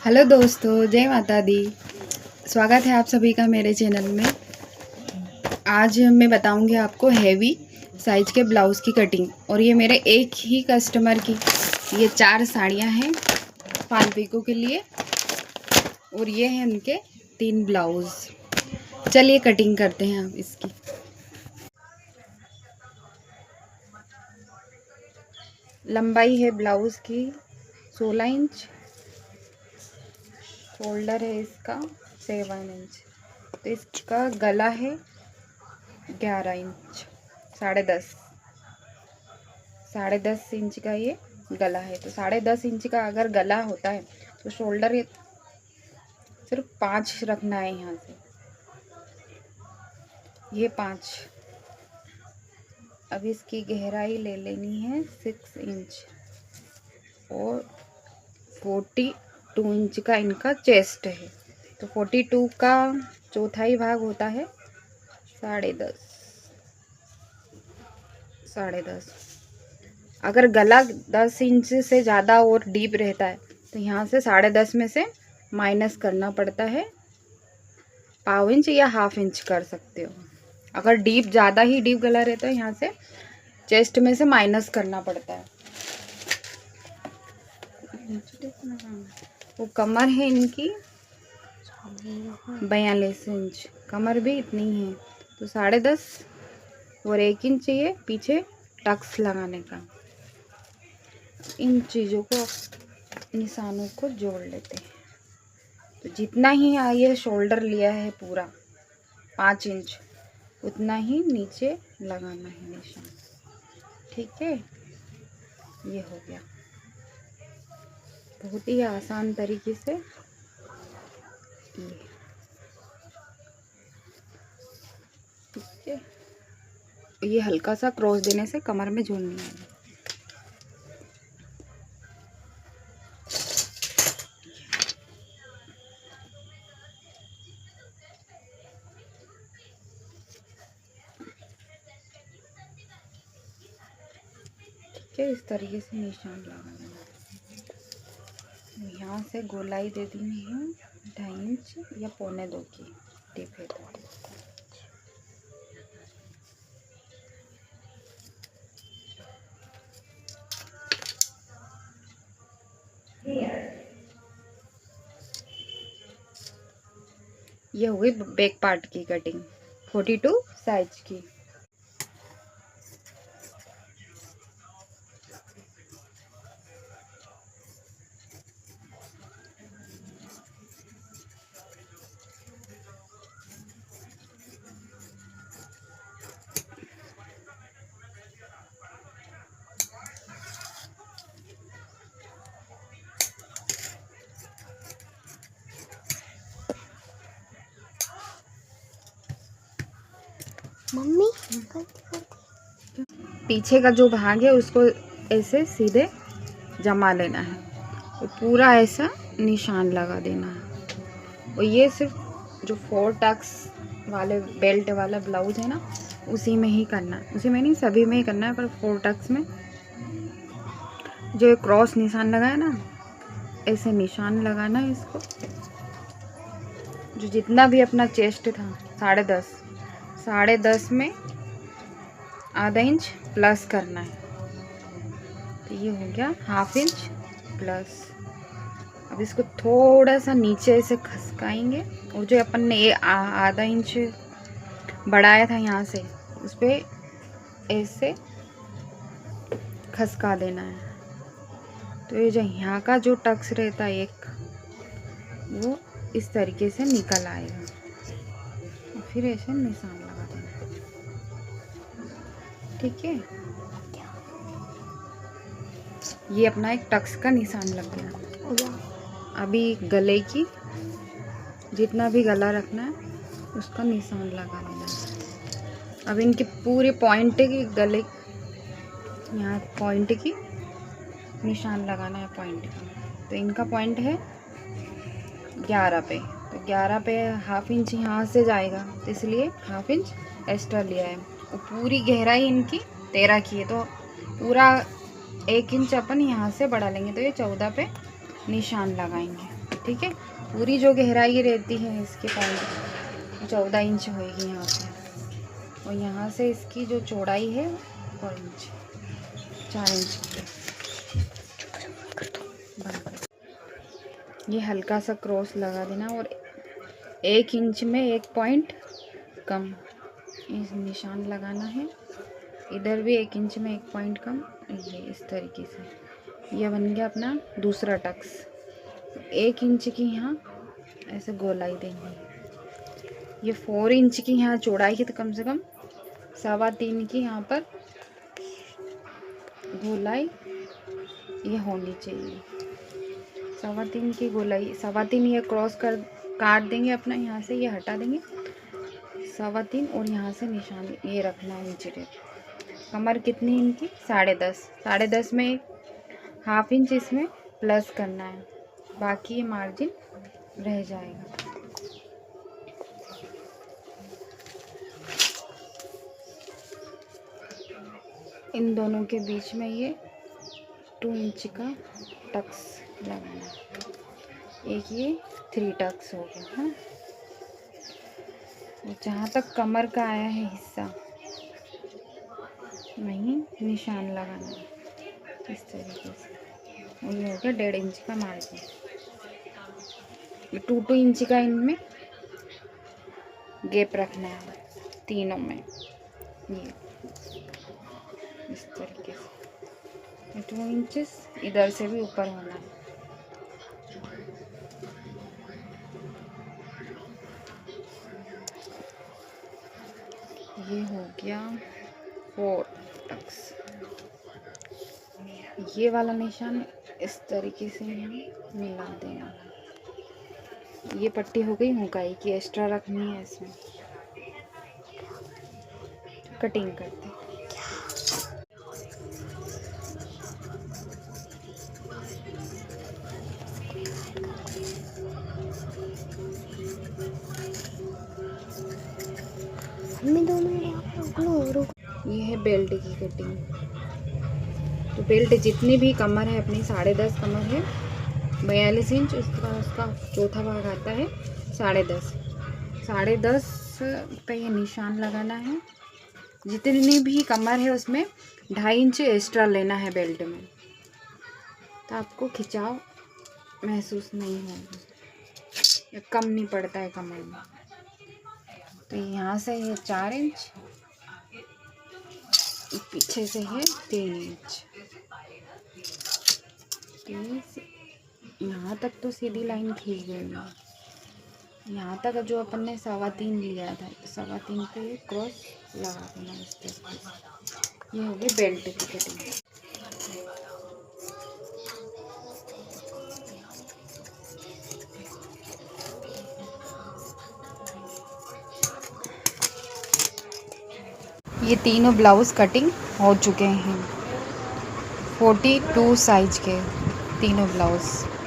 Hello दोस्तों, जय माता दी। स्वागत है आप सभी का मेरे चैनल में। आज मैं बताऊंगी आपको हैवी साइज के ब्लाउज़ की कटिंग। और ये मेरे एक ही कस्टमर की ये 4 साड़ियां हैं फाल पीको के लिए, और ये हैं उनके 3 ब्लाउज़। चलिए कटिंग करते हैं आप इसकी। लंबाई है ब्लाउज़ की 16 इंच, शोल्डर है इसका 7 इंच, तो इसका गला है 11 इंच, 10.5 इंच का ये गला है। तो 10.5 इंच का अगर गला होता है तो शोल्डर ये सिर्फ 5 रखना है। यहाँ से ये 5। अब इसकी गहराई ले लेनी है 6 इंच, और 42 इंच का इनका चेस्ट है। तो 42 का चौथाई भाग होता है 10.5। अगर गला 10 इंच से ज़्यादा और डीप रहता है तो यहाँ से 10.5 में से माइनस करना पड़ता है। ½ इंच या ½ इंच कर सकते हो। अगर ज़्यादा ही डीप गला रहता है यहाँ से चेस्ट में से माइनस करना पड़ता है। वो कमर है इनकी 42 इंच, कमर भी इतनी है। तो 10.5 और 1 इंच चाहिए पीछे टक्स लगाने का। इन चीज़ों को, निशानों को जोड़ लेते हैं। तो जितना ही ये शोल्डर लिया है पूरा 5 इंच, उतना ही नीचे लगाना है निशान। ठीक है, ये हो गया। बहुत ही आसान तरीके से ये। ठीक है, ये हल्का सा क्रॉस देने से कमर में झूल नहीं आएगा। इस तरीके से निशान लगा देना। यहाँ से गोलाई दे देनी है 2.5 इंच या 1.25 की टिप है। तो ये हो गई बैक पार्ट की कटिंग 42 साइज की। मम्मी पीछे का जो भाग है उसको ऐसे सीधे जमा लेना है और पूरा ऐसा निशान लगा देना है। और ये सिर्फ जो 4 टक्स वाले बेल्ट वाला ब्लाउज है ना, उसी में ही करना है। उसी में नहीं, सभी में ही करना है, पर 4 टक्स में जो क्रॉस निशान लगा है ना, ऐसे निशान लगाना है इसको। जो जितना भी अपना चेस्ट था 10.5 में ½ इंच प्लस करना है। तो ये हो गया ½ इंच प्लस। अब इसको थोड़ा सा नीचे से खसकाएंगे, और जो अपन ने ये ½ इंच बढ़ाया था यहाँ से, उस पर ऐसे खसका देना है। तो ये जो यहाँ का जो टक्स रहता है एक, वो इस तरीके से निकल आएगा। और फिर ऐसे निशान लगा देना। ठीक है, ये अपना एक टक्स का निशान लग गया। अभी गले की जितना भी गला रखना है उसका निशान लगा लेना है। अब इनके पूरे पॉइंट की गले, यहाँ पॉइंट की निशान लगाना है पॉइंट का। तो इनका पॉइंट है 11 पे, तो 11 पे ½ इंच यहाँ से जाएगा, तो इसलिए ½ इंच एक्स्ट्रा लिया है। और पूरी गहराई इनकी 13 की है, तो पूरा 1 इंच अपन यहाँ से बढ़ा लेंगे। तो ये 14 पे निशान लगाएंगे। ठीक है। पूरी जो गहराई रहती है इसके पॉइंट 14 इंच होएगी यहाँ पे, और यहाँ से इसकी जो चौड़ाई है 4 इंच, 4 इंच की। ये हल्का सा क्रॉस लगा देना और 1 इंच में 1 पॉइंट कम इस निशान लगाना है। इधर भी 1 इंच में 1 पॉइंट कम, ये इस तरीके से। यह बन गया अपना दूसरा टक्स। 1 इंच की यहाँ ऐसे गोलाई देंगे। ये 4 इंच की यहाँ चौड़ाई है, तो कम से कम 3.25 की यहाँ पर गोलाई ये होनी चाहिए। 3.25 की गोलाई, 3.25 ये क्रॉस कर काट देंगे अपना, यहाँ से ये हटा देंगे 3.25, और यहाँ से निशान ये रखना है इंच टेप। कमर कितनी इनकी 10.5, 10.5 में 1/2 इंच इसमें प्लस करना है, बाकी ये मार्जिन रह जाएगा। इन दोनों के बीच में ये 2 इंच का टक्स लगाना है। एक ये 3 टक्स हो गया। हाँ, जहाँ तक कमर का आया है हिस्सा वहीं निशान लगाना है इस तरीके से। और ये हो गया 1.5 इंच का मार्जिन। 2 इंच का इनमें गैप रखना है तीनों में, ये इस तरीके से 2 इंचेस इधर से भी ऊपर होना है। ये हो गया 4 टक्स। ये वाला निशान इस तरीके से हम मिला देना। ये पट्टी हो गई हुकाई की, एक्स्ट्रा रखनी है इसमें। कटिंग करते हैं। मम्मी दोनों ये है बेल्ट की कटिंग। तो बेल्ट जितनी भी कमर है अपनी 10.5 कमर है 42 इंच, उसका चौथा भाग आता है 10.5। 10.5 पे ये निशान लगाना है। जितनी भी कमर है उसमें 2.5 इंच एक्स्ट्रा लेना है बेल्ट में, तो आपको खिंचाव महसूस नहीं होगा या कम नहीं पड़ता है कमर में। तो यहाँ से है 4 इंच, पीछे से है 3 इंच। यहाँ तक तो सीधी लाइन खींच देनी है। यहाँ तक जो अपन ने 3.25 लिया था, 3.25 पे क्रॉस लगा देना इस तरीके से। ये हो गई बेल्ट की कटिंग। ये तीनों ब्लाउज़ कटिंग हो चुके हैं। 42 साइज के तीनों ब्लाउज़।